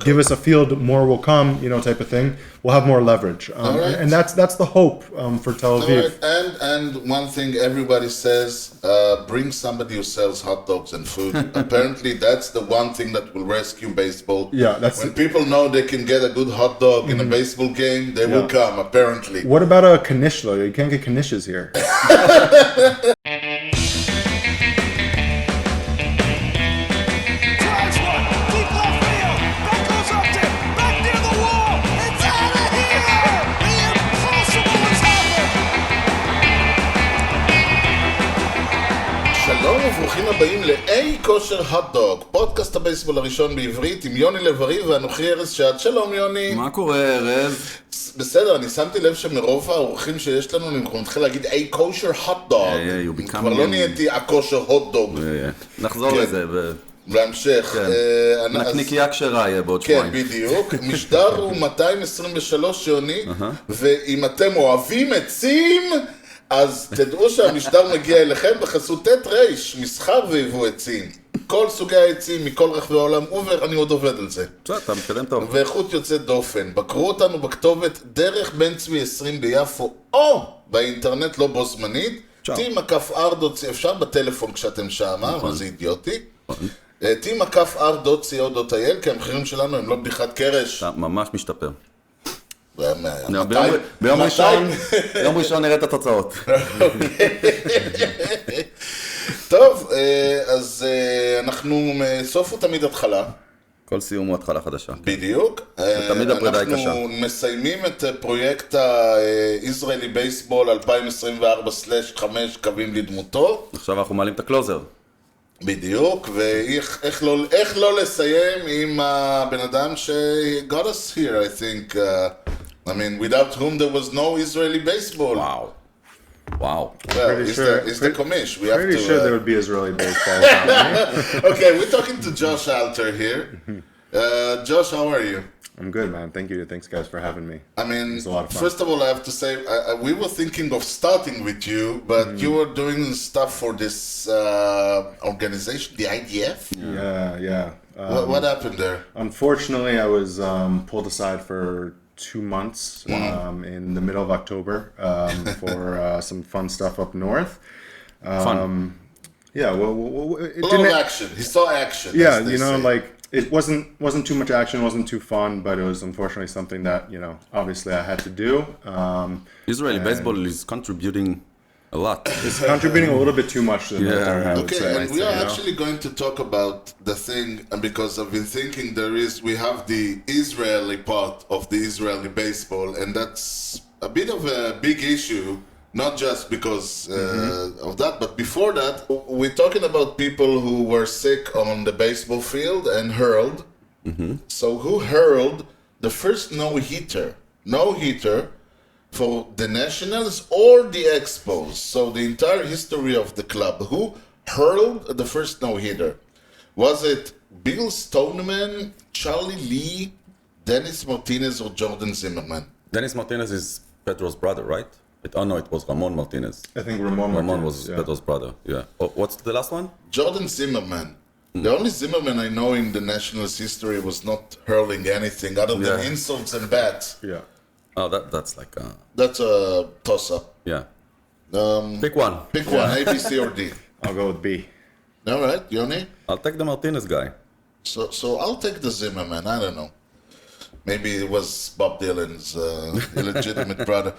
give us a field, more will come, type of thing. We'll have more leverage. Right. And that's the hope for Tel Aviv. Right. And one thing everybody says, bring somebody who sells hot dogs and food. Apparently, that's the one thing that will rescue baseball. Yeah, that's when people know they can get a good hot dog in a baseball game, they will come, apparently. What about a knish, though? You can't get knishes here. שלום וברוכים הבאים לאי כושר הוט-דוג, פודקאסט הבייסבול הראשון בעברית עם יוני לב-ארי ואנוכי ארז שעד. שלום יוני. מה קורה ארז? בסדר, אני שמתי לב שמרוב האורחים שיש לנו אני מתחיל להגיד אי כושר הוט-דוג. כבר לא נהייתי הכושר הוט-דוג. נחזור לזה. בהמשך. נקניקייה כשרה יהיה בעוד שבועיים. כן, בדיוק. משדר הוא 223 יוני, ואם אתם אוהבים עצים, אז תדעו שהמשדר מגיע אליכם בחסות תת רייש, מסחר ויבוא עצים. כל סוגי העצים מכל רחבי העולם, אני עוד עובד על זה. אתה מתקדם טוב. ואיכות יוצאת דופן. בקרו אותנו בכתובת דרך בן צבי 20 ביפו, או באינטרנט לא בו זמנית. t-r.co, אפשר בטלפון כשאתם שם, אבל זה אידיוטי. t-r.co.il, כי המחירים שלנו הם לא בדיחת קרש. אתה ממש משתפר. ביום ראשון נראה את התוצאות. טוב, אז אנחנו סופו תמיד התחלה. כל סיום הוא התחלה חדשה. בדיוק. תמיד הפרידה היא קשה. אנחנו מסיימים את פרויקט הישראלי בייסבול 2024/5 קווים לדמותו. עכשיו אנחנו מעלים את הקלוזר. בדיוק, ואיך לא לסיים עם הבן אדם got us here, I think. I mean, without whom there was no Israeli baseball. Wow. Well, it's the commish. We have Pretty to. sure there would be Israeli baseball. Okay, we're talking to Josh Alter here. Josh, how are you? I'm good, man. Thank you. Thanks, guys, for having me. I mean, a lot of fun. first of all, I have to say, we were thinking of starting with you, but you were doing stuff for this organization, the IDF? Yeah. What happened there? Unfortunately, I was pulled aside for 2 months in the middle of October for some fun stuff up north. Fun. Yeah, well, it A didn't. little action. He saw action. Yeah, as they say. like it wasn't too much action, wasn't too fun, but it was unfortunately something that obviously I had to do. Israeli baseball is contributing a lot. It's contributing a little bit too much to the military, I would Okay, say. and we are actually going to talk about the thing, because I've been thinking we have the Israeli part of the Israeli baseball, and that's a bit of a big issue, not just because of that, but before that, we're talking about people who were sick on the baseball field and hurled. So who hurled the first no-hitter for the Nationals or the Expos? So the entire history of the club. Who hurled the first no-hitter? Was it Bill Stoneman, Charlie Lee, Dennis Martinez, or Jordan Zimmerman? Dennis Martinez is Pedro's brother, right? No, it was Ramon Martinez. I think Ramon was Pedro's brother, yeah. Oh, what's the last one? Jordan Zimmerman. The only Zimmerman I know in the Nationals history was not hurling anything other than insults and bats. Yeah. Oh, that's like, That's a toss-up. yeah. Pick one. Pick one, A, B, C, or D. I'll go with B. All right, Yoni? I'll take the Martinez guy. So I'll take the Zimmerman. I don't know. Maybe it was Bob Dylan's illegitimate brother.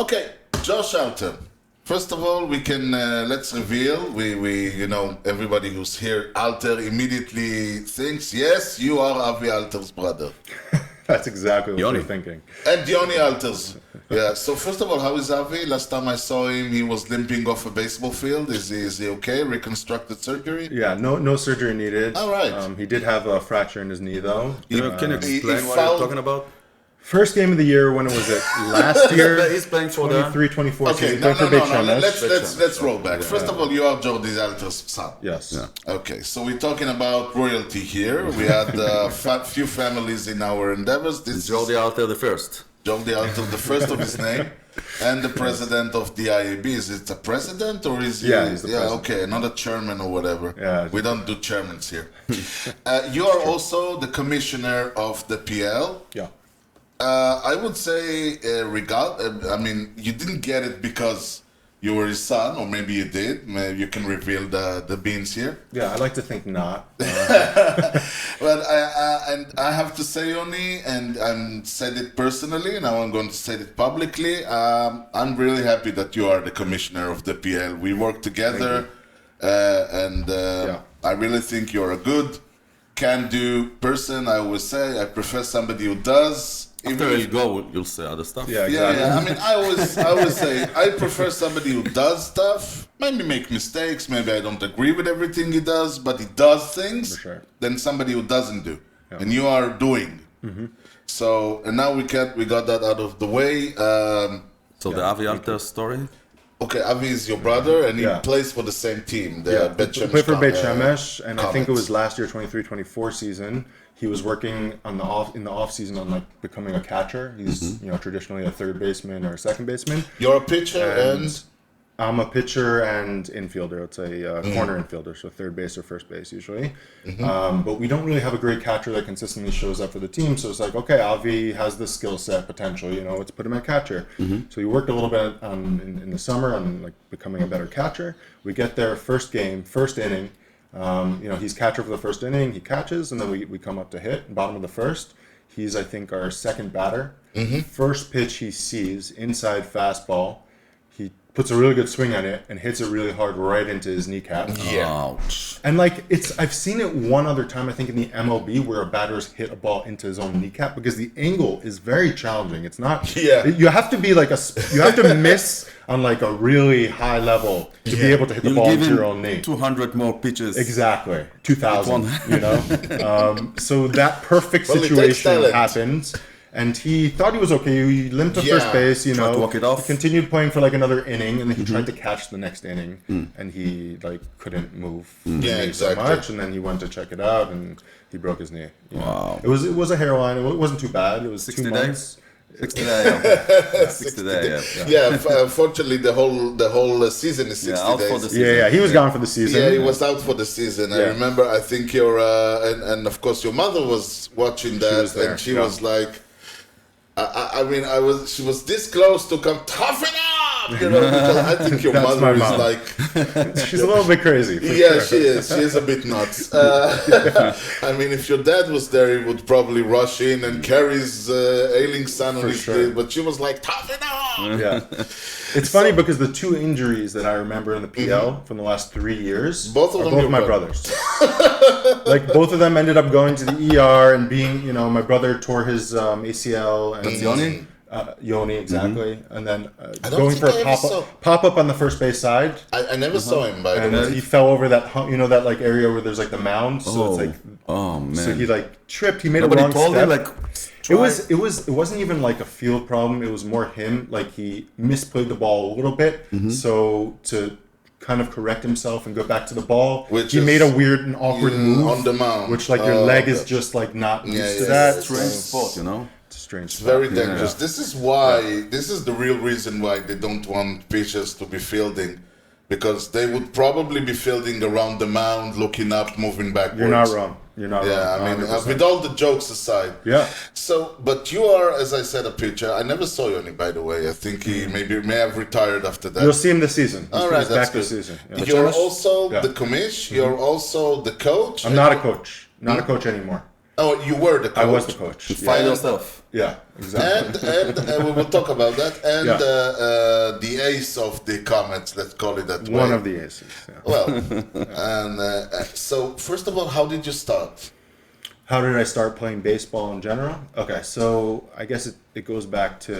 Okay, Josh Alter. First of all, we can let's reveal. We everybody who's here, Alter immediately thinks, yes, you are Avi Alter's brother. That's exactly what Yoni. we're thinking. And Yoni Alters. Yeah. So first of all, how is Avi? Last time I saw him, he was limping off a baseball field. Is he okay? Reconstructed surgery? Yeah, no surgery needed. All right. He did have a fracture in his knee, though. Can you explain what you're talking about? First game of the year, when it was it? Last year? He's playing for 23-24 Okay, season. no. Playing for Beit Shemesh. Let's roll back. First of all, you are Jordi Alter's son. Yes. Yeah. Okay, so we're talking about royalty here. We had a few families in our endeavors. This Jordi Alter the first. Jordi Alto, the first of his name, and the president of the IAB. Is it the president or is he? Yeah, he's the president. Okay, not a chairman or whatever. Yeah. We don't do chairmans here. You are also the commissioner of the PL. Yeah. I would say, I mean, you didn't get it because you were his son, or maybe you did. Maybe you can reveal the beans here. Yeah, I like to think not. But I have to say, Yoni, and I said it personally, now I'm going to say it publicly. I'm really happy that you are the commissioner of the PL. We work together, and I really think you're a good, can-do person. I always say I prefer somebody who does. After you go, you'll say other stuff. Yeah, exactly. Yeah. I mean, I always say I prefer somebody who does stuff. Maybe make mistakes. Maybe I don't agree with everything he does, but he does things. For sure. Than somebody who doesn't do, and you are doing. So, and now we got that out of the way. So the Avi Alter story. Okay, Avi is your brother, and he Yeah. plays for the same team. The Yeah, Bet he played for Shemesh Beit Shemesh, and I think it Comets. was last year, 23-24 season. He was working in the off season on like becoming a catcher. He's traditionally a third baseman or a second baseman. You're a pitcher, and I'm a pitcher and infielder. It's a corner infielder, so third base or first base usually. But we don't really have a great catcher that consistently shows up for the team. So it's like, okay, Avi has the skill set potential. Let's put him at catcher. So he worked a little bit in the summer on like becoming a better catcher. We get there, first game, first inning. He's catcher for the first inning. He catches, and then we come up to hit, bottom of the first. He's, I think, our second batter. First pitch he sees, inside fastball. He puts a really good swing on it and hits it really hard right into his kneecap. Yeah. Ouch. And like I've seen it one other time, I think in the MLB, where a batter's hit a ball into his own kneecap because the angle is very challenging. It's not. Yeah. You have to be like you have to miss on like a really high level to be able to hit the You'll ball give into your him own knee. 200 more pitches. Exactly, 2,000. One. So that perfect Well, it takes situation talent. happens, and he thought he was okay. He limped to first Yeah. base. Tried to walk it off. He continued playing for like another inning, and then he tried to catch the next inning, and he like couldn't move the Yeah, knee exactly. so much, and then he went to check it out, and he broke his knee. Wow. It was a hairline. It wasn't too bad. It was 60 2 days? months. 60 days. Yeah. 60 days. Yeah. Yeah, unfortunately, the whole season is 60 Yeah, out days. for the season. Yeah, he was gone for the season. Yeah, he was out for the season. I Yeah. remember. I think your and of course your mother was watching that, was there, and she yeah. was like, I mean, she was this close to come toughen up, because I think your That's mother my is mom. like, She's a little bit crazy. For yeah, sure. she is a bit nuts. I mean, if your dad was there, he would probably rush in and carry his ailing son on his sure. knee, but she was like, toughen up. Yeah. It's funny because the 2 injuries that I remember in the PL from the last 3 years Both of are them both your my brother. brothers. Like both of them ended up going to the ER and being, my brother tore his ACL and That's Yoni? Yoni, exactly. And then I don't going think for I a ever pop up on the first base side. I never saw him, by the And way. he fell over that that like area where there's like the mound. So it's like Oh man. so he like tripped. He made Nobody a wrong told step. him like. It wasn't even like a field problem. It was more him. Like he misplayed the ball a little bit. So to kind of correct himself and go back to the ball, Which he is- made a weird and awkward move on the mound. which like your Oh, leg is okay. just like not used Yeah, to yeah, that. yeah. Strange So sport, it's a strange. It's sport. very dangerous. This is why. This is the real reason why they don't want pitchers to be fielding, because they would probably be fielding around the mound, looking up, moving backwards. You're not wrong. You're not Yeah, wrong. I mean, 100%. with all the jokes aside. Yeah. So, but you are, as I said, a pitcher. I never saw Yoni, by the way. I think he may have retired after that. You'll see him this season. All right, He's that's back this good. season. Yeah. You're also Yeah. the commish. You're also the coach. I'm not a coach. Not a coach anymore. Oh, you were the coach. I was the coach. Find Yeah. yourself. Yeah, exactly. And we will talk about that. And Yeah. the ace of the Comets, let's call it that way. One of the aces. Yeah. Well, and so first of all, how did you start? How did I start playing baseball in general? Okay, so I guess it goes back to,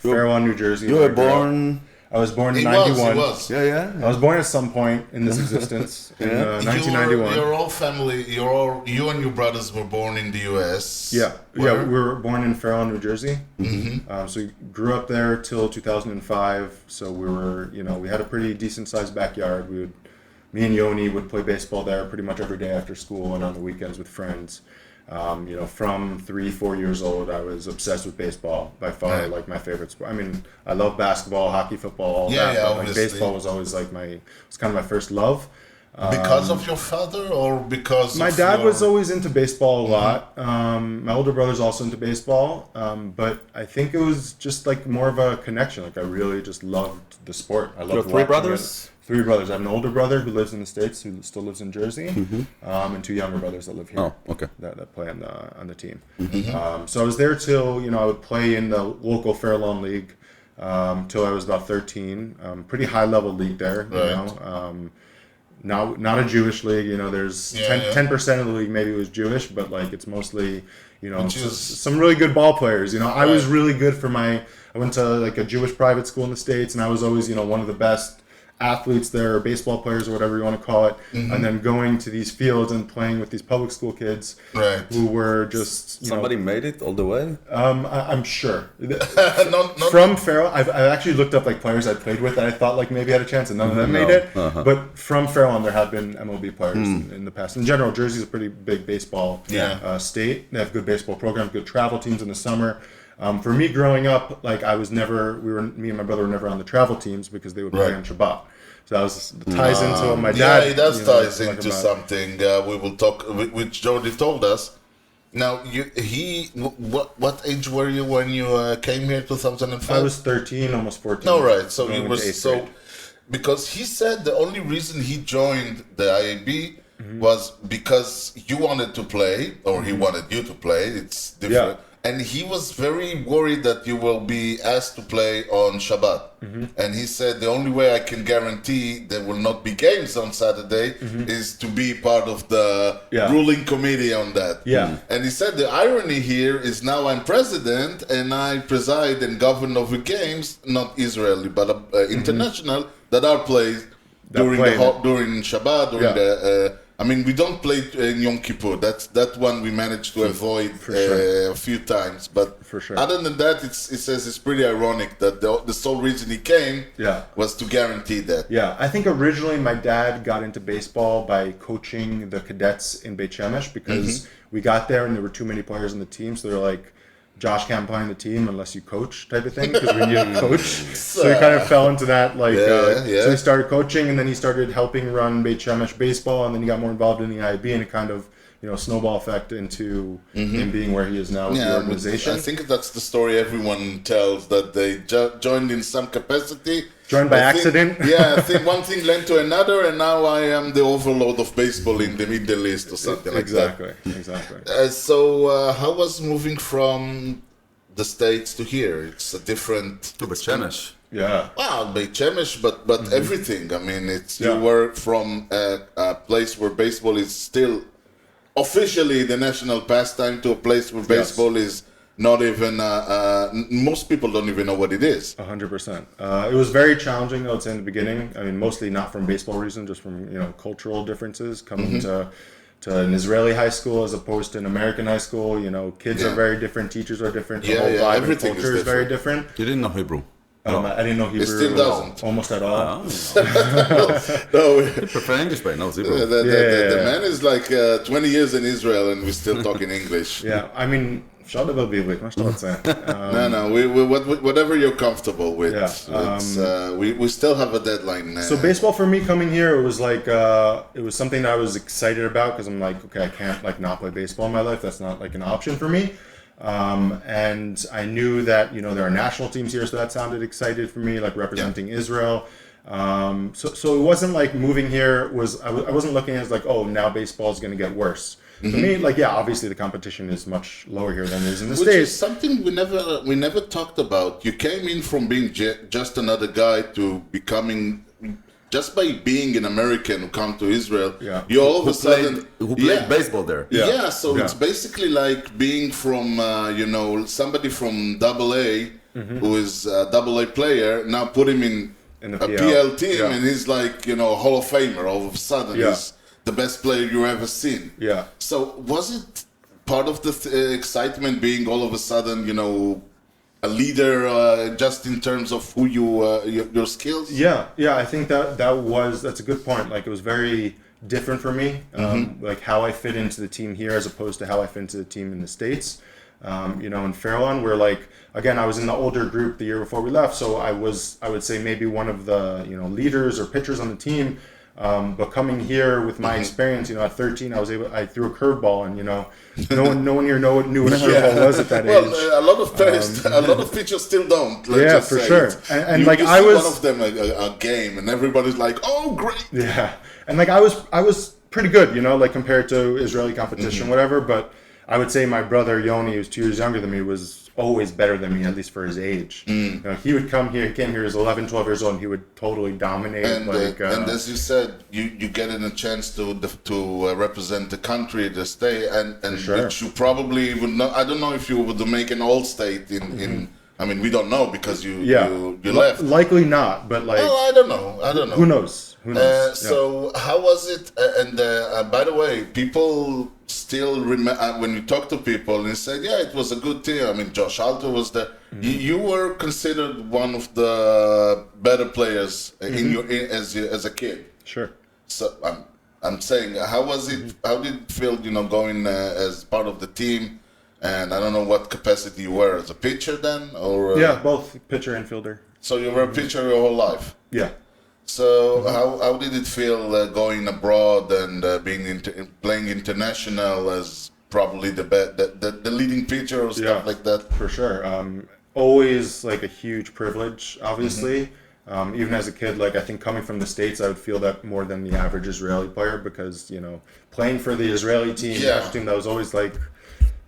Fair Lawn, New Jersey. You where were I grew up. born. I was born in He 91. was. Yeah. I was born at some point in this existence in 1991. Your whole family, you and your brothers were born in the U.S. Yeah, Where? we were born in Fair Lawn, New Jersey. So we grew up there till 2005. So we were, we had a pretty decent sized backyard. Me and Yoni would play baseball there pretty much every day after school and on the weekends with friends. From 3-4 years old, I was obsessed with baseball. By far, Right. like my favorite sport. I mean, I love basketball, hockey, football, all Yeah, that. yeah, But like obviously. baseball was always like it's kind of my first love. Because of your father, or because My of dad your... was always into baseball a lot. My older brother's also into baseball, but I think it was just like more of a connection. Like I really just loved the sport. I loved have three watching brothers? it. 3 brothers. I have an older brother who lives in the States, who still lives in Jersey, and 2 younger brothers that live here. Oh, okay. That play on the team. So I was there till I would play in the local Fairlawn League till I was about 13. Pretty high level league there. Right. Not a Jewish league. There's Yeah, 10% of the league maybe was Jewish, but like it's mostly Which is- some really good ball players. I was really good for I went to like a Jewish private school in the States, and I was always one of the best athletes there, or baseball players, or whatever you want to call it. And then going to these fields and playing with these public school kids Right. who were just Somebody made it all the way. I'm sure. not From Farrell, I actually looked up like players I played with that I thought like maybe had a chance, and none of them made it. But from Farrell, there have been MLB players in the past. In general, Jersey's a pretty big baseball state. They have good baseball programs, good travel teams in the summer. For me, growing up, like I was never, me and my brother were never on the travel teams because they would play Right. on Shabbat. So that was ties into what my dad. Yeah, it does ties talk into about. something we will talk, which Jordi told us. Now, what age were you when you came here, 2005? I was 13, almost 14. No, right. So going you were into eighth grade. because he said the only reason he joined the IAB was because you wanted to play, or he wanted you to play. It's different. Yeah. And he was very worried that you will be asked to play on Shabbat. And he said the only way I can guarantee there will not be games on Saturday is to be part of the Yeah. ruling committee on that. Yeah. And he said the irony here is now I'm president and I preside and govern over games, not Israeli, but international, that are played during play during Shabbat, during Yeah. we don't play in Yom Kippur. That one we managed to avoid sure. a few times. But For sure. other than that, it says it's pretty ironic that the sole reason he came Yeah. was to guarantee that. Yeah, I think originally my dad got into baseball by coaching the cadets in Beit Shemesh because we got there and there were too many players on the team. So they're like, Josh can't play on the team unless you coach type of thing because we need a coach. So he kind of fell into that. Yeah. So he started coaching and then he started helping run Beit Shemesh baseball and then he got more involved in the IB and it kind of snowball effect into him being where he is now with the organization. I think that's the story everyone tells, that they joined in some capacity. Joined by I think- accident. Yeah, I think one thing led to another, and now I am the overlord of baseball in the Middle East or something like that. Exactly. So how was moving from the States to here? It's a different... To Bechemish. Yeah. Well, Beit Shemesh, but everything. I mean, you Yeah. were from a place where baseball is still officially the national pastime to a place where baseball is not even. Most people don't even know what it is. 100%. It was very challenging, I would say, in the beginning. I mean, mostly not from baseball reasons, just from cultural differences. Coming to an Israeli high school as opposed to an American high school, kids are very different, teachers are different, the Yeah, whole yeah, vibe and everything is culture is very different. You didn't know Hebrew. I didn't know Hebrew still doesn't. almost at all. No, Prefer English, but no Hebrew. the man is like 20 years in Israel and we still talking English. Yeah, I mean, shut up, Biblik, מה שאתה רוצה. No, whatever you're comfortable with. Yeah, It's, we still have a deadline. So baseball for me coming here, it was like it was something that I was excited about because I'm like, okay, I can't like not play baseball in my life. That's not like an option for me. And I knew that there are national teams here, so that sounded excited for me, like representing Israel. So it wasn't like moving here I wasn't looking at it as like, oh, now baseball is going to get worse. For me, like, yeah, obviously the competition is much lower here than it is in the Which States. is something we never talked about. You came in from being just another guy to becoming, just by being an American who come to Israel, you all of a sudden Who played baseball there. So it's basically like being from somebody from AA who is a AA player, now put him in the a PL. PL team Yeah. and he's like Hall of Famer all of a sudden. Yeah. He's the best player you ever seen. Yeah. So was it part of the excitement being all of a sudden, a leader just in terms of who your skills? Yeah, I think that's a good point. Like it was very different for me, like how I fit into the team here as opposed to how I fit into the team in the States. In Fairlawn, where like, again, I was in the older group the year before we left, so I would say maybe one of the, leaders or pitchers on the team. But coming here with my experience, at 13, I threw a curveball, and no one here knew what a curveball was at that age. Well, a lot of players, a lot of pitchers still don't. Yeah, for sure. And like you I see was one of them a game, and everybody's like, "Oh, great!" Yeah, and like I was pretty good, like compared to Israeli competition, whatever. But I would say my brother Yoni, who's 2 years younger than me, was always better than me, at least for his age. He would come here. He came here as 11, 12 years old, and he would totally dominate. And as you said, you get in a chance to represent the country, the state, and sure. which you probably would not. I don't know if you would make an all-state in. I mean, we don't know because you left. Likely not, but like. Well, I don't know. Who knows? So how was it? And by the way, people still remember when you talk to people and say, "Yeah, it was a good team." I mean, Josh Alter was there. You were considered one of the better players as a kid. Sure. So I'm saying, how was it? How did it feel? Going as part of the team. And I don't know what capacity you were as a pitcher then, or both pitcher and fielder. So you were a pitcher your whole life. Yeah. So how did it feel going abroad and playing international as probably the leading pitcher or stuff like that? For sure. Always like a huge privilege, obviously. Even as a kid, like I think coming from the States, I would feel that more than the average Israeli player because playing for the Israeli team, national team, that was always like.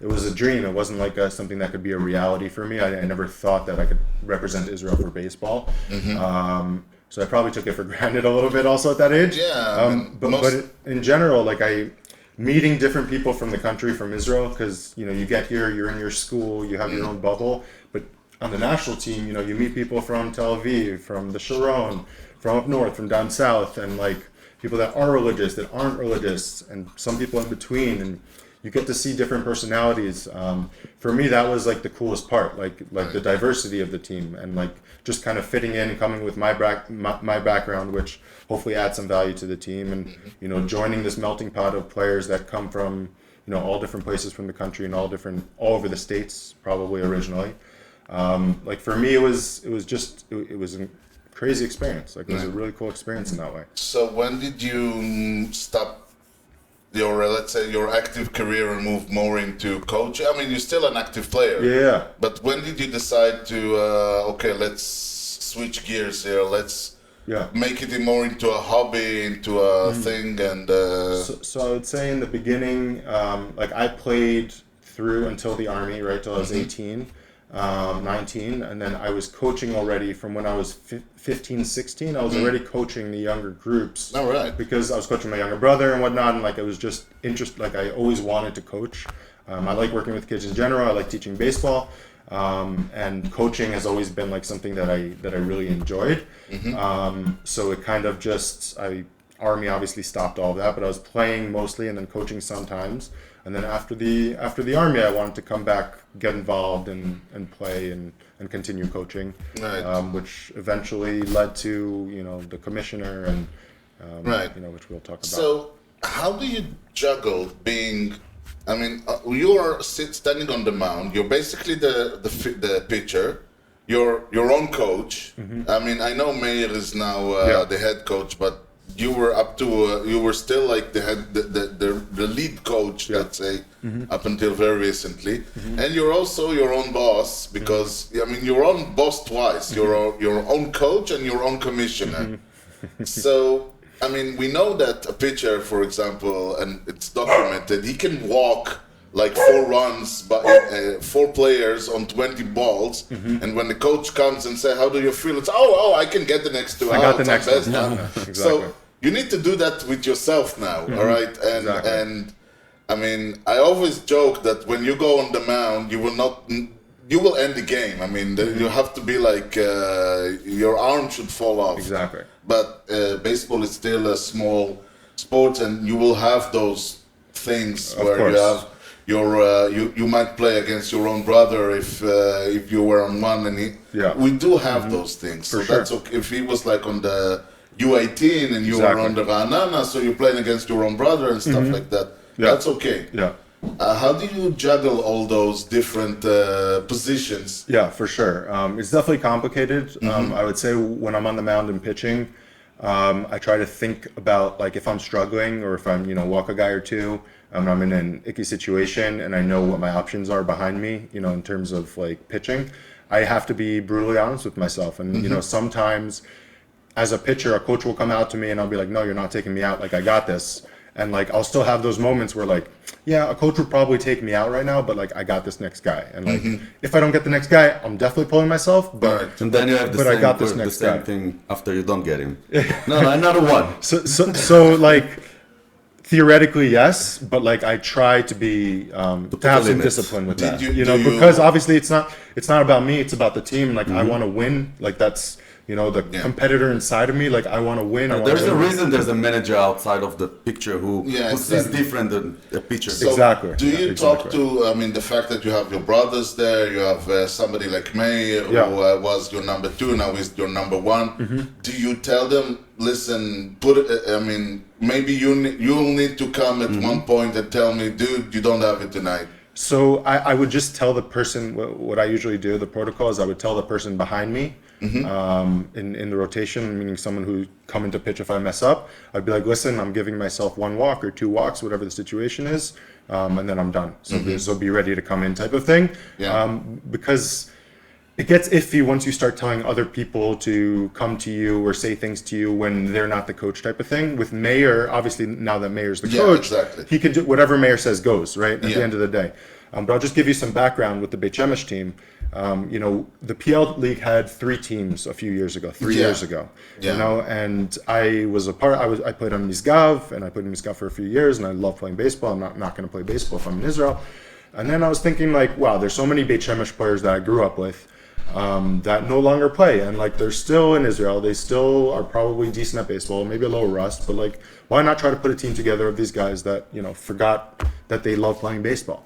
It was a dream. It wasn't like something that could be a reality for me. I never thought that I could represent Israel for baseball. So I probably took it for granted a little bit also at that age. Yeah. But in general, like meeting different people from the country, from Israel, because, you get here, you're in your school, you have your own bubble. But on the national team, you meet people from Tel Aviv, from the Sharon, from up north, from down south, and like people that are religious, that aren't religious, and some people in between. And you get to see different personalities. For me, that was like the coolest part, like the diversity of the team, and like just kind of fitting in, coming with my background, which hopefully adds some value to the team, and joining this melting pot of players that come from all different places from the country and all over the states, probably originally. Like for me, it was a crazy experience. Like it was a really cool experience in that way. So when did you stop your active career and move more into coaching? I mean, you're still an active player. Yeah. But when did you decide to let's switch gears here, let's make it more into a hobby, into a thing, and so I would say in the beginning, like I played through until the Army, right, till I was 18, 19, and then I was coaching already from when I was 15, 16. I was already coaching the younger groups. All right. Because I was coaching my younger brother and whatnot, and like it was just like I always wanted to coach. I like working with kids in general. I like teaching baseball, and coaching has always been like something that I really enjoyed. So it kind of Army obviously stopped all of that, but I was playing mostly and then coaching sometimes. And then after the Army, I wanted to come back, get involved, and play and continue coaching, which eventually led to the commissioner and which we'll talk about. So how do you juggle being? I mean, you are standing on the mound. You're basically the pitcher. You're your own coach. I mean, I know Meir is now the head coach, but you were you were still like the lead coach, let's say, up until very recently, and you're also your own boss because I mean your own boss twice. You're your own coach and your own commissioner. So I mean, we know that a pitcher, for example, and it's documented, he can walk like 4 runs, but 4 players on 20 balls, and when the coach comes and says, "How do you feel?" It's I can get the next 2 I outs. got the next one. Exactly. So you need to do that with yourself now, all right? And I mean, I always joke that when you go on the mound, you will end the game. I mean, you have to be like your arm should fall off. Exactly. But baseball is still a small sport, and you will have those things where you have you might play against your own brother if you were on one, and we do have those things. So that's okay. If he was like on the U18 and you were Exactly. on the Ranana, so you're playing against your own brother and stuff like that. Yeah. That's okay. Yeah. How do you juggle all those different positions? Yeah, for sure. It's definitely complicated. I would say when I'm on the mound and pitching, I try to think about like if I'm struggling or if I'm, walk a guy or two, I'm in an icky situation and I know what my options are behind me, in terms of like pitching. I have to be brutally honest with myself. And, sometimes as a pitcher, a coach will come out to me and I'll be like, no, you're not taking me out. Like, I got this. And like, I'll still have those moments where like, yeah, a coach would probably take me out right now, but like, I got this next guy. And like, if I don't get the next guy, I'm definitely pulling myself, but And then you have the But I same, got this the next same guy. thing after you don't get him. No, another one. so like, theoretically, yes, but like I try to be to have some limits. discipline with Did that. you- You do know, you- because obviously it's not about me, it's about the team. Like I want to win. Like that's the competitor inside of me. Like I want to win. I wanna There's a win. reason there's a manager outside of the picture who sees exactly. different than a pitcher. So Exactly. Do you Yeah, talk exactly. to, the fact that you have your brothers there, you have somebody like Meir, Yeah. who was your number 2, now is your number 1. Do you tell them, listen, maybe you'll need to come at one point and tell me, dude, you don't have it tonight. So I would just tell the person what I usually do. The protocol is I would tell the person behind me in the rotation, meaning someone who coming to pitch if I mess up. I'd be like, listen, I'm giving myself 1 walk or 2 walks, whatever the situation is, and then I'm done. So be ready to come in, type of thing. Yeah. Because it gets iffy once you start telling other people to come to you or say things to you when they're not the coach, type of thing. With Meir, obviously now that Meir's the Yeah, coach, exactly. he can do whatever Meir says goes, right? At Yeah. the end of the day. But I'll just give you some background with the Beit Shemesh team. The PL League had 3 teams a few years ago, 3 Yeah. years ago. Yeah. And I was I played on Misgav, and I played in Misgav for a few years, and I love playing baseball. I'm not going to play baseball if I'm in Israel. And then I was thinking like, wow, there's so many Beit Shemesh players that I grew up with that no longer play, and like they're still in Israel. They still are probably decent at baseball, maybe a little rust, but like, why not try to put a team together of these guys that forgot that they love playing baseball,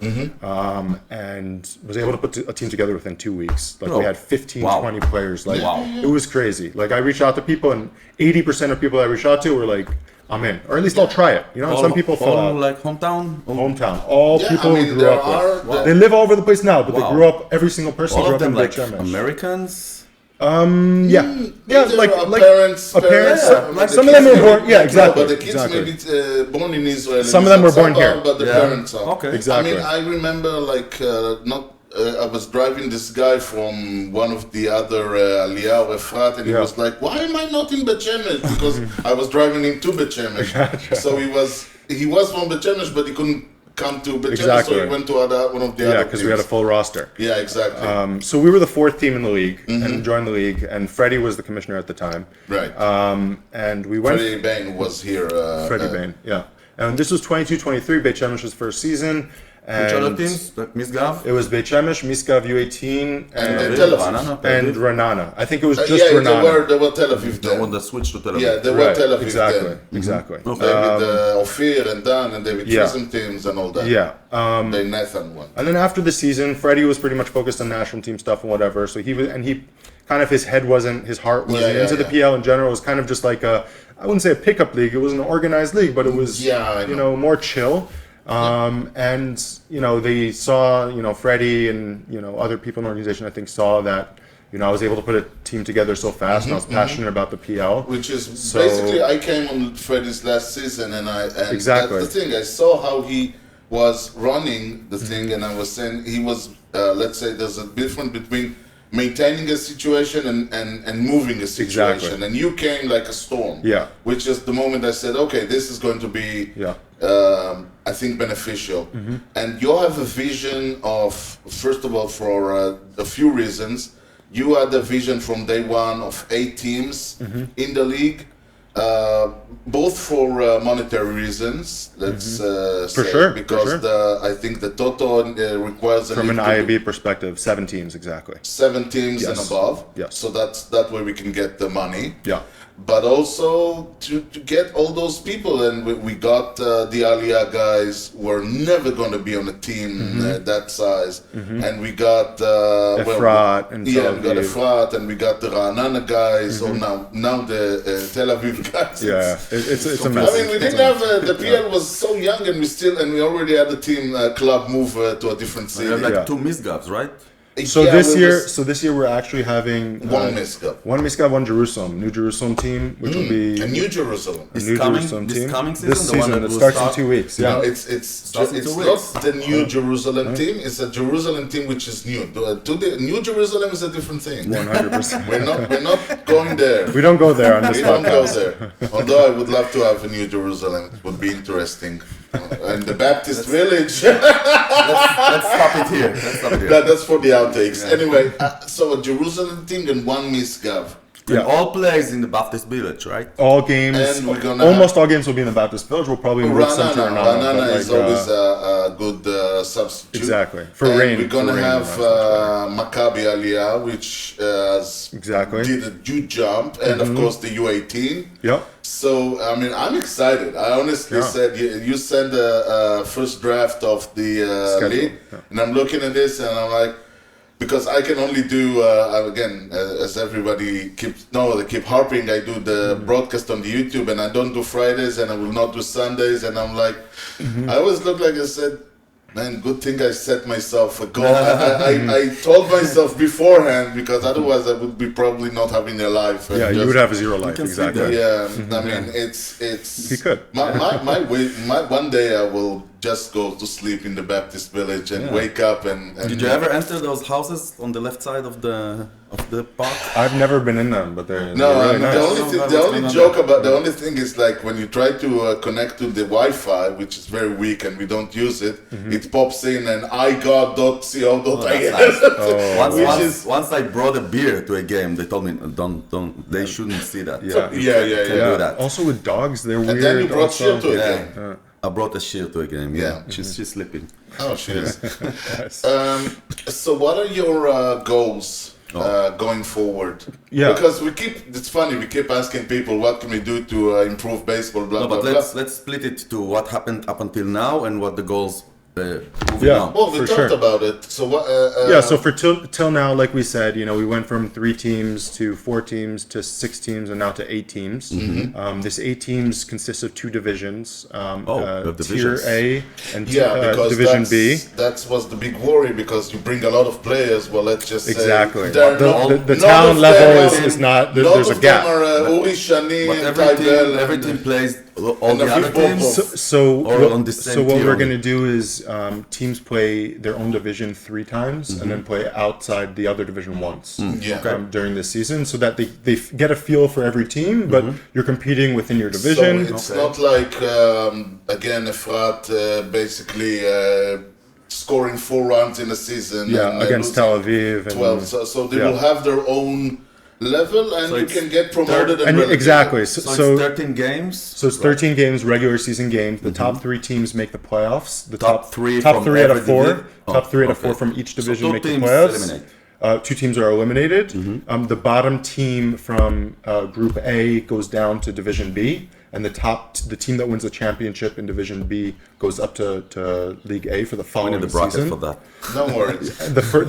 and was able to put a team together within 2 weeks. Like we had 15, Wow. 20 players. Like Wow. it was crazy. Like I reached out to people, and 80% of people I reached out to were like, I'm in, or at least I'll try it. And some people fell all out. like hometown. Hometown, all Yeah, people I mean, who grew there up are- with. They live all over the place now, but they Wow. grew up. Every single person All grew of up them in Beit like Shemesh. Americans. Yeah, Either like parents, parents. like Some the of them kids were born. maybe- Yeah, exactly. But the kids exactly. maybe born in Israel. Some of them were born here. But the Yeah. parents are. Okay. Exactly. I mean, I remember I was driving this guy from one of the other Aliyah or Efrat, and he Yeah. was like, "Why am I not in Bet Shemesh?" Because I was driving him to Bet Shemesh. So he was from Bet Shemesh, but he couldn't come to Bet Shemesh, so Exactly. he went to one of the Yeah, other because we had a teams. full roster. Yeah, exactly. So we were the 4th team in the league and joined the league, and Freddie was the commissioner at the time. Right. And we went. Freddie Bain was here. Freddie Bain, yeah. And this was 22-23, Beit Shemesh's first season. Which other And teams? Like Misgav. it was Beit Shemesh, Misgav U18, And and, Tel Aviv. Ranana, and Tel Aviv. Ranana. I think it was just Yeah, Ranana. they were Tel Aviv The then. one that switched to Tel Aviv. Yeah, they were Tel Aviv exactly, then. exactly. Okay. David Ophir and Dan and David Yeah. Trism teams and all that. Yeah. The Nathan one. And then after the season, Freddie was pretty much focused on national team stuff and whatever. So he kind of his head wasn't, his heart wasn't Yeah, into the yeah. PL in general. It was kind of just like I wouldn't say a pickup league. It was an organized league, but it was, Yeah, I know. more chill. And they saw, Freddie and, other people in the organization, I think, saw that, I was able to put a team together so fast, and I was passionate about the PL. Which is So- basically, I came on Freddie's last season, and Exactly. that's the thing. I saw how he was running the thing, and I was saying he was. Let's say there's a difference between maintaining a situation and moving a situation, Exactly. and you came like a storm. Yeah. Which is the moment I said, okay, this is going to be. Yeah. I think beneficial, and you have a vision of, first of all, for a few reasons. You had a vision from day one of 8 teams in the league, both for monetary reasons. Let's For say, sure, for because sure. I think the Toto requires a From an league to IAB perspective, 7 teams, exactly. be 7 teams and Yes. above. Yes. So that's that way we can get the money. Yeah. but also to get all those people. And we got the Aliyah guys who are never going to be on a team that size. And we got Efrat and we got Tel Aviv. Efrat, and we got the Ra'anana guys, or now the Tel Aviv guys. Yeah, it's a mess. I mean, we didn't have the PL was so young, and we already had the team club move to a different You city. have like Yeah. 2 misgaps, right? So Yeah, this we year, was we're actually having one miscup. one Misgav, one Jerusalem, New Jerusalem team, which will be And New Jerusalem. a This New coming- Jerusalem this team. coming season, This the one season, that it will starts in start- 2 weeks. No, Yeah, it's Starts in 2 not weeks. the New Jerusalem team. It's a Jerusalem team which is new. The New Jerusalem is a different thing. 100%. We're not going there. We don't go there on this We don't go podcast. there. Although I would love to have a New Jerusalem. It would be interesting. And the Baptist village. Let's stop it here. Let's stop it here. That's for the outtakes. Anyway, so a Jerusalem team and one misgav. And Yeah. all plays in the Baptist village, right? All games, And we're gonna almost all games will be in the Baptist Village. We'll probably move some to Ranana, Ranana but is like, always a good substitute. exactly. For And rain, we're gonna for rain, have right. Maccabi Aliyah, which Exactly. did a huge jump, and of course the U18. Yep. So I mean, I'm excited. I honestly Yeah. said you send a first draft of the Schedule, league, yeah. and I'm looking at this, and I'm like, because I can only do again, as everybody they keep harping. I do the broadcast on the YouTube, and I don't do Fridays, and I will not do Sundays, and I'm like, I always look like I said. Man, good thing I set myself a goal. I told myself beforehand, because otherwise I would be probably not having a life. and Yeah, you just- would have zero life. can sleep Exactly. there. Yeah, I mean, it's. You could. My one day I will just go to sleep in the Baptist village and Yeah. wake up and. Did you ever enter those houses on the left side of the park? I've never been in them, but they're No, really the nice. only No, thing, I the was only gonna- joke about the only thing is like when you try to connect to the Wi-Fi, which is very weak and we don't use it, it pops in and iGod.co.il. Once I brought a beer to a game, they told me don't they shouldn't see that. Yeah. You Yeah, can't- yeah, can't yeah. do that. Also with dogs, they're weird. And then you brought also. Shir to a Yeah. game. I brought a shear to a game. Yeah, Yeah. she's sleeping. Oh, shit. Yes. So what are your goals going forward? Yeah. Because it's funny, we keep asking people what can we do to improve baseball, blah, No, blah, but blah. let's split it to what happened up until now and what the goals moving Yeah. on. Well, we For talked sure. about it. So what? Yeah, so for till now, like we said, we went from 3 teams to 4 teams to 6 teams and now to 8 teams. This 8 teams consists of 2 divisions. we have Tier divisions. A and because Division B. that was the big worry, because you bring a lot of players. Well, let's just Exactly. say there are The none talent of level them is not. none There's of a gap. them are Uri Shani But and every Taibel. team plays all and the a other few teams. Popov. So Or what, on the so same what tier we're only. going to do is teams play their own division 3 times and then play outside the other division once Yeah. during this season, so that they get a feel for every team, but you're competing within your division. So it's not like again Efrat basically scoring 4 runs in a season. yeah, and, against losing Tel Aviv. And, 12. So they yeah. will have their own level, and So you it's can get promoted. And relegated. exactly. So So it's 13 games. So it's 13 games, regular season games. The top 3 teams make the playoffs. The Top three top from 3 out of every 4, division? top Oh, 3 out of okay. 4 from each So division 2 make the teams playoffs. eliminate. 2 teams are eliminated. The bottom team from Group A goes down to Division B, and the team that wins the championship in Division B goes up to League A for the We following need the bracket season. for that. No worries.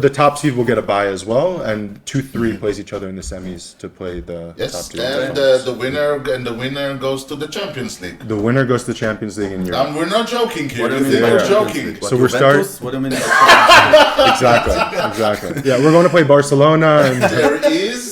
The top seed will get a bye as well, and 2-3 plays each other in the semis to play the top Yes, 2. and the winner goes to the Champions League. The winner goes to the Champions League in Europe. We're not joking here. What do you You mean think by we're Champions joking? League? What, So we're Juventus? What do you mean? Exactly. Yeah, we're going to play Barcelona and There is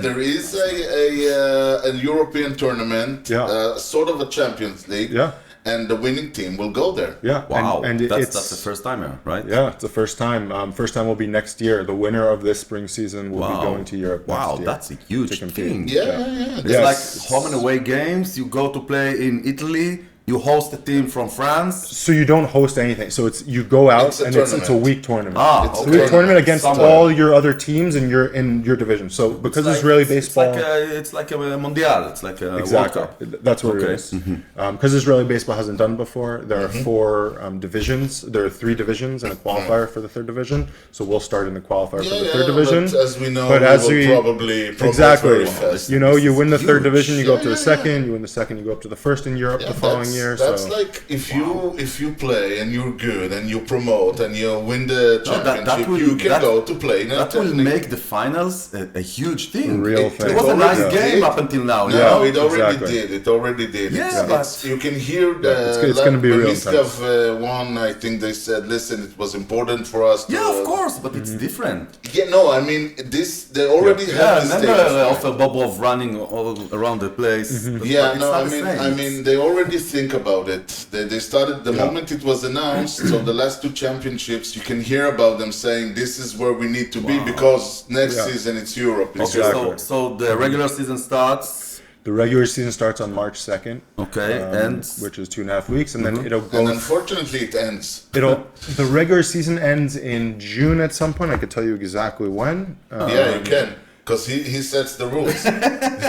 there is a European tournament, Yeah. sort of a Champions League, Yeah. and the winning team will go there. yeah. Wow, And that's the first timer, right? Yeah, it's the first time. First time will be next year. The winner of this spring season will be going to Europe next Wow, year. that's a huge to compete. thing. Yeah. It's Yes. like home and away games. You go to play in Italy, you host a team from France. So you don't host anything. So it's you go out It's a and it's a tournament. week tournament. Ah, It's a It's a week tournament against Somewhere. all your other teams in your division. So because Israeli baseball, It's like a mondial. It's like a exactly, World Cup. that's what Okay. it is. Because Israeli baseball hasn't done it before. There are 4 divisions. There are 3 divisions and a qualifier for the 3rd division. So we'll start in the qualifier for the 3rd division. But as we know, But we as will we probably exactly, very fast. you know, you win the 3rd huge. division, you go up to the Yeah, yeah, 2nd. You win the 2nd, you go up to the 1st in Europe the following year. That's So like if you play and you're good and you promote and you win the championship, you can go to play. In a That will technical- make the finals a huge thing. Real it, thing. It was a nice Yeah. game up until now. No, Yeah, it already exactly. did. It already did. Yeah, It's- but- you can hear the. it's gonna be real Miskov won. I think they said, "Listen, it was important for us." To, Yeah, of course, but it's different. Yeah, no, I mean this. They already Yeah, have this remember stage. Offer Bobov running all around the place. But Yeah, it's no, not I the mean, same. I mean, they already think about it. They started the moment it was announced. So the last 2 championships, you can hear about them saying, "This is where we need to be because next Yeah. season it's Europe." It's Okay, Europe. so the regular season starts. the regular season starts on March 2nd. Okay, and Which is 2.5 weeks, and then it'll And go. unfortunately, it ends. The regular season ends in June at some point. I could tell you exactly when. Yeah, you can, because he sets the rules.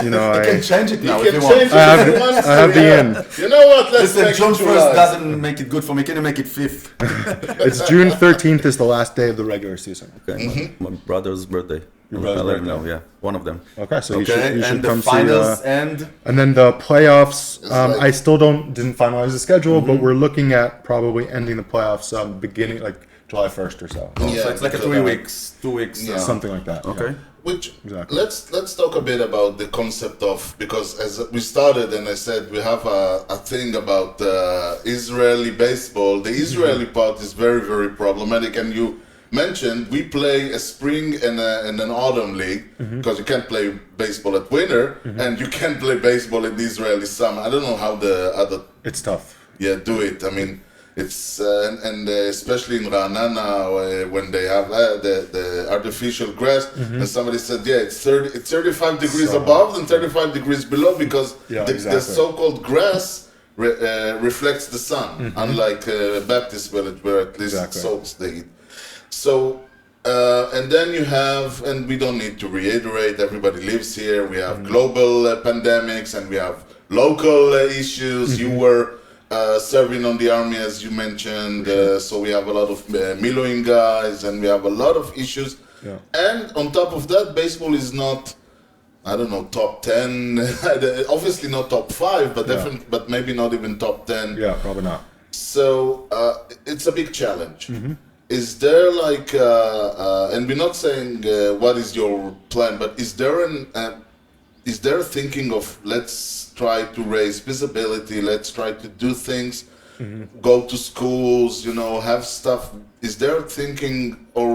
You know, you can change it now You if can you want. change it I have if you the- want I have to, the yeah. end. You know what? Let's Listen, make June it 1st July. doesn't make it good for me. Can you make it 5th? It's June 13th is the last day of the regular season. Okay, my brother's birthday. Your brother's I'll let him birthday. know, yeah, one of them. Okay, so you Okay, should and the come finals see. end. And then the playoffs. like- I still didn't finalize the schedule, but we're looking at probably ending the playoffs beginning like July 1st or so. Yeah, So it's like a so 3 that- weeks, 2 weeks. Yeah. Something like that. Okay. yeah. Which Exactly. let's talk a bit about the concept of, because as we started and I said we have a thing about Israeli baseball. The Israeli part is very problematic, and you mentioned we play a spring and an autumn league because you can't play baseball at winter and you can't play baseball in the Israeli summer. I don't know how the other It's tough. do it. I mean, it's and especially in Ra'anana when they have the artificial grass, and somebody said, it's 35 degrees So above and 35 degrees below because Yeah, the exactly. so-called grass reflects the sun, unlike Baptist village where at least Exactly. it soaks the heat. So. And then you have, and we don't need to reiterate, everybody lives here. We have global pandemics and we have local issues. You were serving on the army, as you mentioned, so we have a lot of Miloing guys and we have a lot of issues. Yeah. And on top of that, baseball is not, I don't know, top 10, obviously not top 5, but definitely, but maybe not even top 10. Yeah, probably not. So it's a big challenge. Is there like, and we're not saying what is your plan, but is there thinking of let's try to raise visibility, let's try to do things, go to schools, have stuff. Is there thinking, or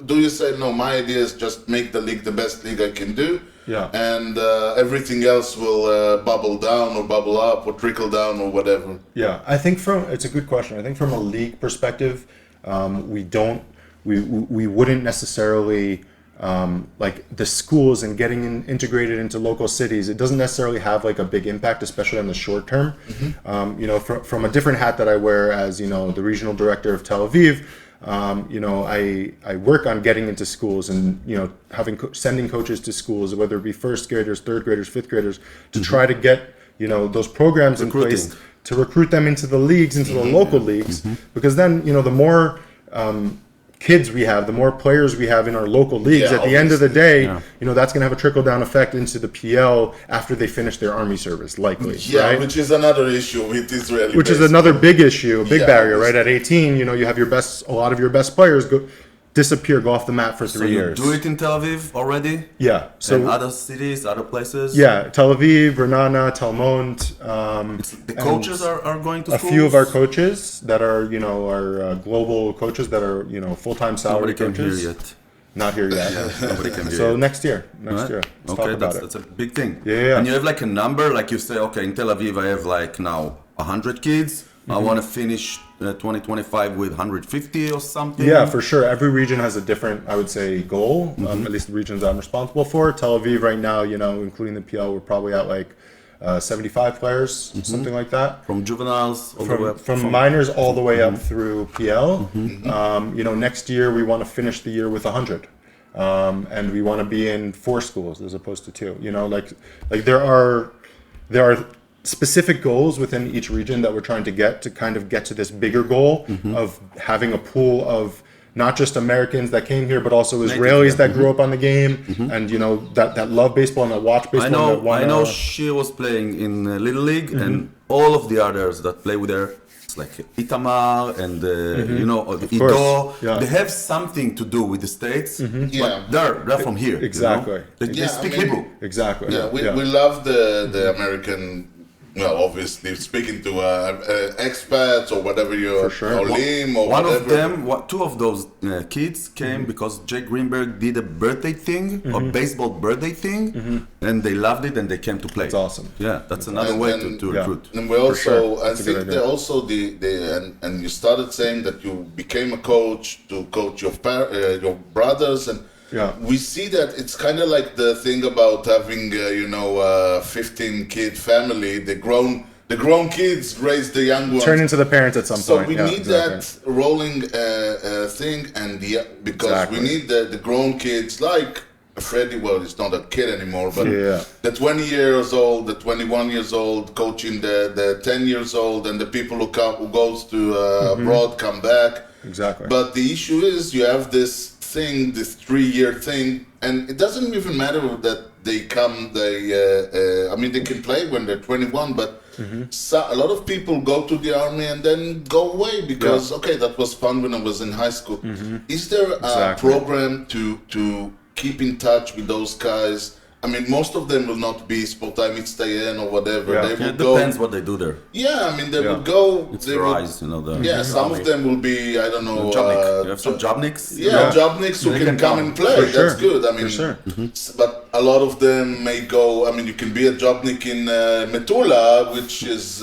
do you say no? My idea is just make the league the best league I can do. Yeah. And everything else will bubble down or bubble up or trickle down or whatever. Yeah, I think it's a good question. I think from a league perspective, we wouldn't necessarily like the schools and getting integrated into local cities. It doesn't necessarily have like a big impact, especially in the short term. From a different hat that I wear as the regional director of Tel Aviv. I work on getting into schools and having sending coaches to schools, whether it be first graders, third graders, fifth graders, to try to get those programs in place to recruit them into the leagues, into the local leagues, because then the more kids we have, the more players we have in our local leagues. At the end of the day, that's going to have a trickle down effect into the PL after they finish their army service, likely. Yeah, right? which is another issue with Israeli. Which is baseball. another big issue, a big Yeah, barrier, right? At 18, you have a lot of your best players disappear, go off the map for 3 So you years. do it in Tel Aviv already? Yeah. So And other cities, other places? yeah, Tel Aviv, Renana, Talmont. The coaches are going to A schools? few of our coaches that are, our global coaches that are, full-time salary Nobody came coaches. here yet. Not here yet. Nobody came here So yet. next year. Let's Okay, talk about it. that's a big thing. Yeah. And you have like a number, like you say, okay, in Tel Aviv I have like now 100 kids. I want to finish 2025 with 150 or something. Yeah, for sure. Every region has a different, I would say, goal. At least the regions I'm responsible for. Tel Aviv right now, including the PL, we're probably at like 75 players, something like that. From juveniles all the way up. From minors all the way up through PL. Next year we want to finish the year with 100. And we want to be in 4 schools as opposed to 2. Like there are specific goals within each region that we're trying to get to this bigger goal of having a pool of not just Americans that came here, but also Israelis that grew up on the game, and that love baseball and that watch baseball. I know she was playing in Little League, and all of the others that play with her, it's like Itamar and Ido, they have something to do with the States, but they're from here. Exactly. They speak Hebrew. Exactly. Yeah, we love the American. Well, obviously, speaking to expats or whatever you're, or Lim or one whatever. of them, 2 of those kids came because Jake Greenberg did a birthday thing, a baseball birthday thing, and they loved it and they came to play. That's awesome. Yeah, that's another way to recruit. And we also, I That's a good think idea. they also and you started saying that you became a coach to coach your brothers and. Yeah. We see that it's kind of like the thing about having, 15-kid family. The grown kids raise the young ones. Turn into the parents at some So point. we need that rolling thing, and because we need the grown kids like Freddie. Well, he's not a kid anymore, but the 20 years old, the 21 years old, coaching the 10 years old, and the people who goes to abroad come back. Exactly. But the issue is you have this 3-year thing, and it doesn't even matter that they come. They can play when they're 21, but a lot of people go to the army and then go away because that was fun when I was in high school. Is there a program to keep in touch with those guys? I mean, most of them will not be Sportai Mitztayen or whatever. Yeah. They will It depends what they do there. Yeah, I mean, they would go. It's they the would, rise, some of them will be, I don't know. You have some jobniks? Jobniks who can come and play. For sure. That's good. I mean, For sure. But a lot of them may go. I mean, you can be a jobnik in Metula, which is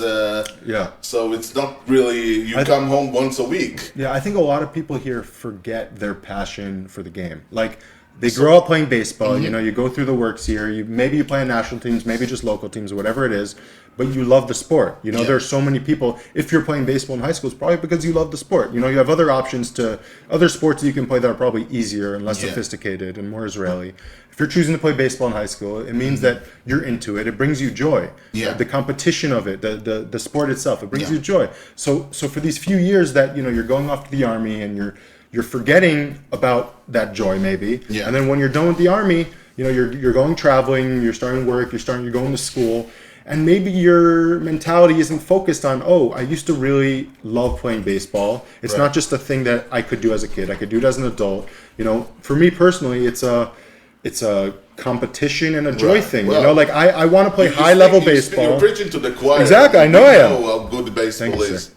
So it's not really. You come home once a week. Yeah, I think a lot of people here forget their passion for the game. Like, they grow up playing baseball, you go through the works here, maybe you play in national teams, maybe just local teams, or whatever it is, but you love the sport. There are so many people, if you're playing baseball in high school, it's probably because you love the sport. You have other options to, other sports that you can play that are probably easier and less sophisticated and more Israeli. If you're choosing to play baseball in high school, it means that you're into it. It brings you joy. The competition of it, the sport itself, it brings you joy. So for these few years that, you're going off to the army and you're forgetting about that joy maybe, and then when you're done with the army, you're going traveling, you're starting work, you're going to school, and maybe your mentality isn't focused on, I used to really love playing baseball. It's not just a thing that I could do as a kid. I could do it as an adult. For me personally, it's a competition and a joy thing. Well, like I want to play high level baseball. You're preaching to the choir. Exactly, I know I am. You know how good baseball is.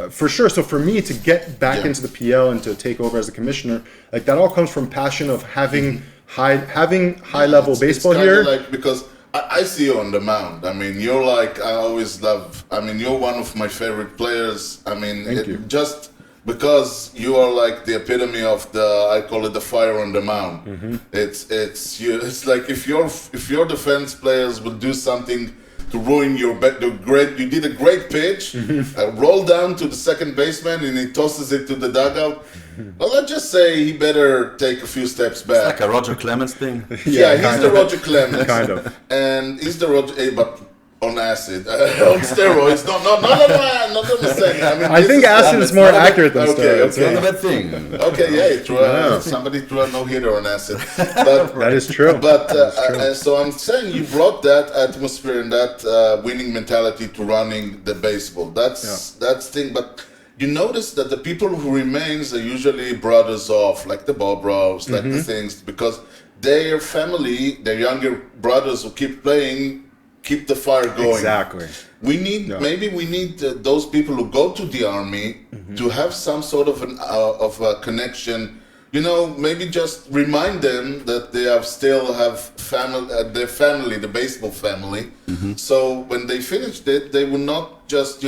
For sure. So for me to get back into the PL and to take over as a commissioner, like that all comes from passion of having high level baseball it's here. Like, because I see you on the mound. I mean, you're like, I always love. I mean, you're one of my favorite players. I mean, Thank you. Just because you are like the epitome of I call it the fire on the mound. It's you. It's like if your defense players will do something to ruin your bet. You did a great pitch, roll down to the second baseman, and he tosses it to the dugout. Well, let's just say he better take a few steps back. Like a Roger Clemens thing. Yeah, he's the Roger Clemens. Kind of. And he's the Roger, but on acid, on steroids. Not on the same. I mean, I think acid is more accurate than steroids. It's not a bad thing. Okay, somebody threw a no-hitter on acid. But, That is true. But so I'm saying you brought that atmosphere and that winning mentality to running the baseball. That's thing. But you notice that the people who remains are usually brothers of, like the Bobrovs, like the things, because their family, their younger brothers who keep playing, keep the fire going. Exactly. We need maybe we need those people who go to the army to have some sort of a connection. Maybe just remind them that they still have family, their family, the baseball family. So when they finished it, they will not just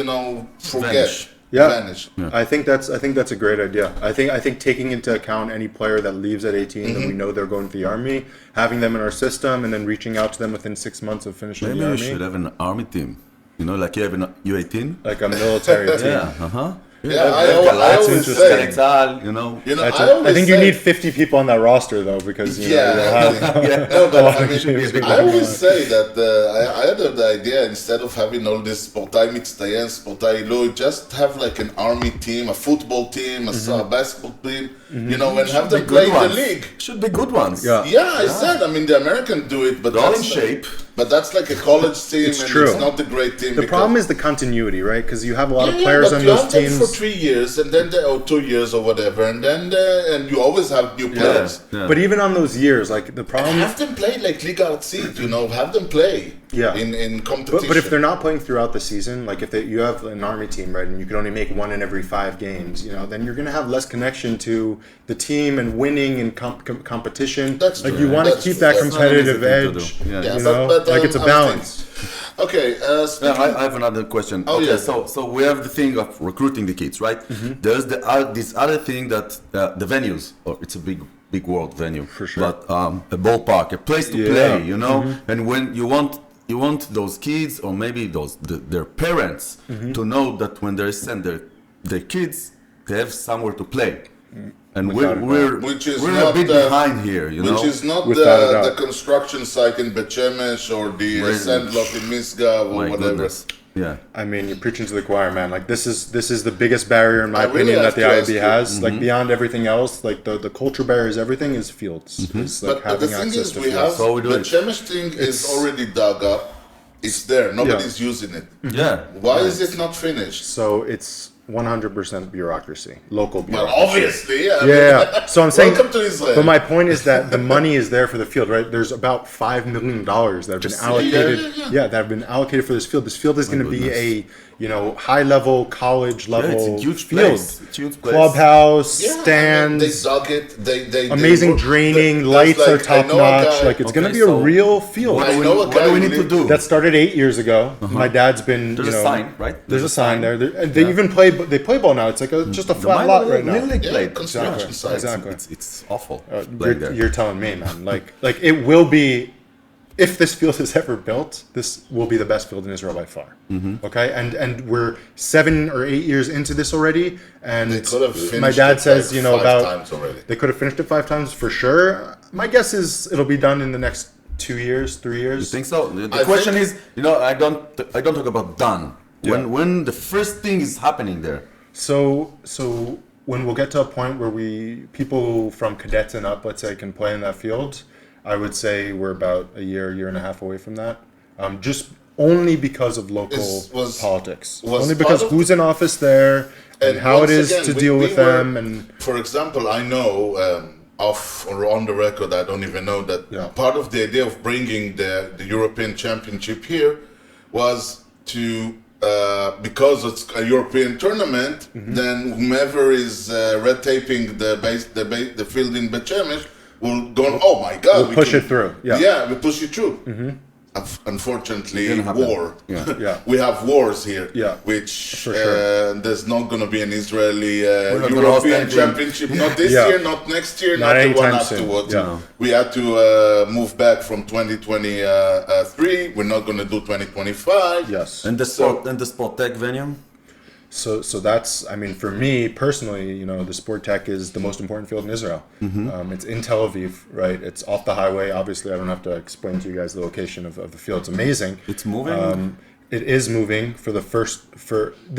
forget. vanish. I think that's a great idea. I think taking into account any player that leaves at 18 that we know they're going to the army, having them in our system, and then reaching out to them within 6 months of finishing Maybe the we army, should have an army team. You know, like you have an U18. like a military team. Yeah. Yeah, I That's always interesting. say, You know. you know, That's I always I think you say- need 50 people on that roster though, because you know, Yeah, you'll have, no, but I Actually, mean, it's big I always one. say that I had the idea instead of having all this sportai מצטיין, sportai lui, just have like an army team, a football team, a basketball team, you know, and have them play in the league. Should be good ones. Yeah. Yeah, I said. I mean, the Americans do it, but They're all in that's shape. But that's like a college team, It's and true. it's not a great team. the problem is the continuity, right? Because you have a lot of Yeah, players but on you those have them teams. for 3 years, and then or 2 years or whatever, and then and you always have new players. Yeah. But even on those years, like the problem, Have them play like Liga Artsית, you know, have them play Yeah. in competition. but if they're not playing throughout the season, like if you have an army team, right, and you can only make one in every 5 games, you know, then you're going to have less connection to the team and winning and competition. That's like true. you want to That's keep true. that That's not an easy competitive thing to edge. do. Yeah. Yeah, You know, but, like it's a I was balance. Okay, Yeah, I have another question. Oh, Okay, yeah. so we have the thing of recruiting the kids, right? There's this other thing that the venues, or it's a big world venue For sure. but a ballpark, a place to Yeah. play, you know. And when you want those kids or maybe their parents to know that when they send their kids, they have somewhere to play. And Without a Which is we're not, a bit behind here, you know. which is not Without a doubt. the construction site in Bet Shemesh or the Right. sandlot in Misgav or My whatever. goodness. Yeah. I mean, you're preaching to the choir, man. Like this is the biggest barrier in my I really opinion that have the to IAB ask you. has. Like beyond everything else, like the culture barriers, everything is fields. It's like But the having thing access is, to we fields. have So we do the it. Shemesh thing is already dug up. It's there. Nobody's using it. Yeah. Why is it not finished? So it's 100% bureaucracy, local Well, bureaucracy. obviously, I Yeah, mean, yeah. So I'm saying, welcome to Israel. but my point is that the money is there for the field, right? There's about $5 million that have been allocated. Yeah. That have been allocated for this field. This field is going to be goodness. a high level, college level it's a huge field, place. It's a huge place. clubhouse, Yeah, I mean, stands, they dug it. They amazing worked- draining, there's lights are like, I top know a notch. guy- Like it's going to Okay, be a so real field. What do I know a what guy do we who need to lives- do? That started 8 years ago. My dad's been. There's you a know, sign, right? There's a sign there. And they even play ball now. It's like just a flat lot right now. Little League Yeah, played. construction Yeah. site. Exactly. It's awful. playing there. You're telling me, man. Like it will be. If this field is ever built, this will be the best field in Israel by far. Okay, and we're 7 or 8 years into this already, and They could have finished my dad it, says, like, you know, 5 about times already. they could have finished it 5 times for sure. My guess is it'll be done in the next 2 years, 3 years. You think so? The I question think- is, you know, I don't talk about done. When the first thing is happening there. So when we'll get to a point where people from cadets and up, let's say, can play in that field, I would say we're about a year and a half away from that. Just only because of local politics. was Only because part of- who's in office there and how it once is again, to we- deal we with were- them. And For example, I know off or on the record, I don't even know that Yeah. part of the idea of bringing the European Championship here was to because it's a European tournament, then whomever is red taping the field in Bet Shemesh will go. Oh my God! We'll we push it through, yeah. yeah, we push it through. Unfortunately, Didn't happen. war. Yeah. We have wars here. Yeah, Which for sure. there's not going to be an Israeli not gonna host European anything. Championship. Not this Yeah. year, not next year, Not not the one anytime soon. afterwards. Yeah. We had to move back from 2023. We're not going to do 2025. yes. And the sport tech venue. So that's, I mean, for me personally, you know, the Sport Tech is the most important field in Israel. It's in Tel Aviv, right? It's off the highway. Obviously, I don't have to explain to you guys the location of the field. It's amazing. It's moving? It is moving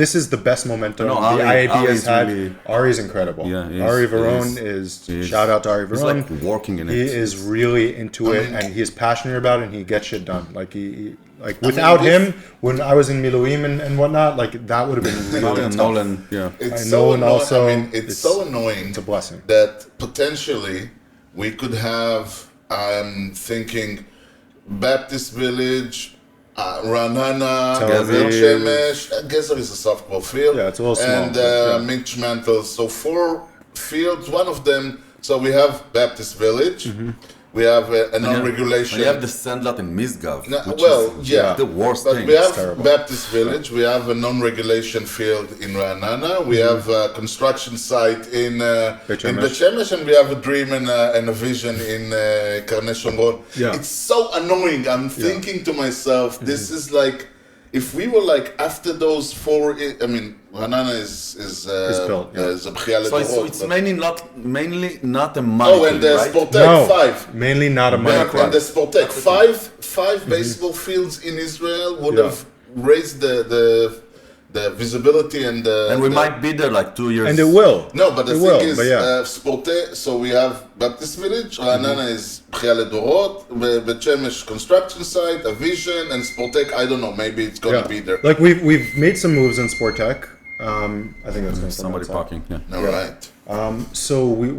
this is the best momentum No, the Ari IAB has is had. really- Ari's incredible. Yeah, he is. Ari Veron He is is. shout out to Ari He's Veron. like working in He it. is really into it, mean- and he is passionate about it, and he gets shit done. Like without him, when I was in Miluim and whatnot, like that would have been really tough. Nolan, yeah. It's I so know, and annoying. also I mean, it's so annoying. It's a blessing. That potentially we could have. I'm thinking Baptist Village, Ranana, Tel Bet Aviv. Shemesh. Gezer is a softball field. Yeah, it's a little small, And but, yeah. Mitch Mantle. So 4 fields. One of them. So we have Baptist Village. Mm-hmm. We have a And non-regulation. you have the Sandlot and Misgav, No, which well, is yeah. the worst But thing. we have terrible. Baptist Village. We have a non-regulation field in Ra'anana. We have a construction site in Bet in Shemesh. Bet Shemesh, and we have a dream and a vision in Karnei Shomron. Yeah. It's so annoying. I'm thinking to myself, this is like, if we were like after those four. I mean, Ra'anana is built, yeah. is a B'chia So Ledorot, it's but- mainly not a money Oh, and thing, the right? Sportec No, 5. mainly not a money And club. the Sportec five baseball fields in Israel would Yeah. have raised the visibility and the And we the- might be there like 2 years. And it will. no, but the It thing will, is, but yeah. Sportec. So we have Baptist Village, Ra'anana is B'chia Ledorot, Bet Shemesh construction site, a vision, and Sportec. I don't know, maybe it's gonna be there. Like we've made some moves in Sport Tech. I think that's Somebody parking, yeah. All right. So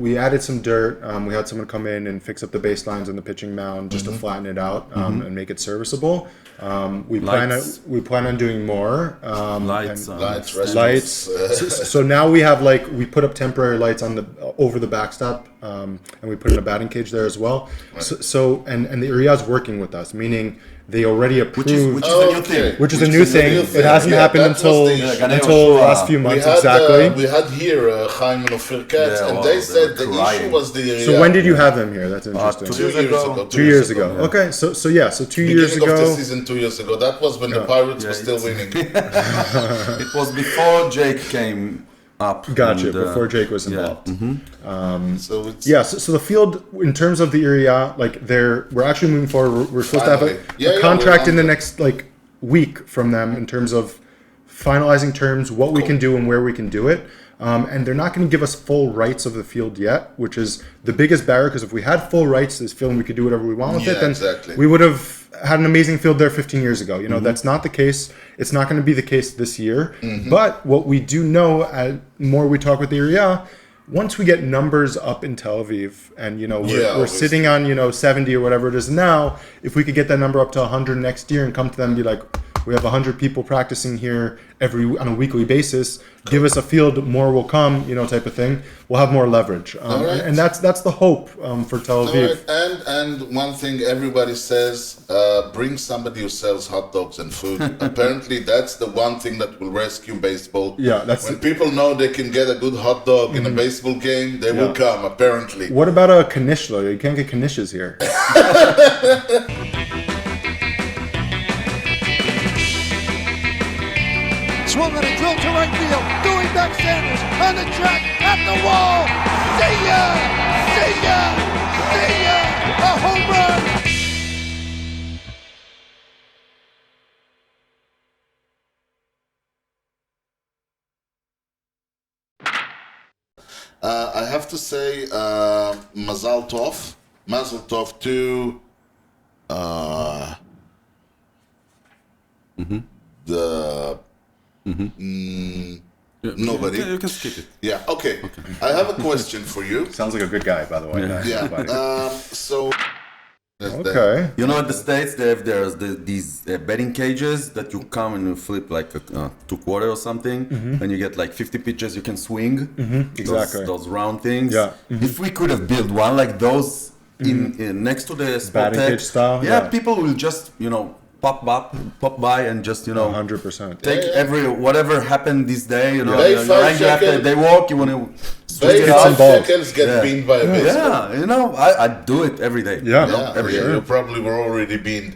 we added some dirt. We had someone come in and fix up the baselines and the pitching mound just to flatten it out and make it serviceable. Lights. We plan on doing more. Lights, and Lights, lights. So now we have we put up temporary lights on the over the backstop, and we put in a batting cage there as well. So and the area is working with us, meaning they already approved. Which is a new thing. Which is a new thing. It hasn't happened that was until the issue. until the last few We months had, exactly. we had here Chaim and Ophir Katz, Yeah, and wow, they they said were the crying. issue was the area. So when did you have them here? That's interesting. 2 2 years years ago. ago. 2 years ago. Okay, so yeah, so 2 years Beginning ago. of the season 2 years ago. That was when the Pirates were still winning. It was before Jake came up. Gotcha. and, Before Jake was yeah. involved. So it's Yeah. So the field, in terms of the area, like we're actually moving forward. We're supposed to have Finally. a Yeah, contract we're in the on next week from them in terms of finalizing terms, what we can do and where we can do it. And they're not going to give us full rights of the field yet, which is the biggest barrier. Because if we had full rights to this field and we could do whatever we want with Yeah, it, then exactly. we would have had an amazing field there 15 years ago. You know, that's not the case. It's not going to be the case this year. But what we do know, more we talk with the area, once we get numbers up in Tel Aviv, and we're obviously. sitting on 70 or whatever it is now, if we could get that number up to 100 next year and come to them and be like, we have 100 people practicing here on a weekly basis. Give us a field, more will come, type of thing. We'll have more leverage, right. and that's the hope for Tel Aviv. Alright, and one thing everybody says, bring somebody who sells hot dogs and food. Apparently, that's the one thing that will rescue baseball. Yeah, that's when people know they can get a good hot dog in a baseball game, they will come. Apparently, What about a knish though? You can't get knishes here. Swung on a drill to right field. Doing back Sanders on the track at the wall. See ya! See ya! See ya! A home run! I have to say, Mazal Tov to the nobody. You can skip it. Yeah, okay. I have a question for you. Sounds like a good guy, by the way. Nice, Yeah. buddy. So. Okay. You know, in the States, there's these betting cages that you come and you flip like a 2/4 or something, and you get like 50 pitches you can swing. Exactly. Those round things. Yeah. If we could have built one like those in next to the spot Batting cage style, yeah. people will just pop by and just 100%. take every whatever happened this day. Pay you're 5 angry after shekels. they walk. You want to Pay Hits and 5 balls. seconds, get Yeah. beamed by a baseball. yeah, I do it every day. Yeah. Yeah, every you day. probably were already beamed.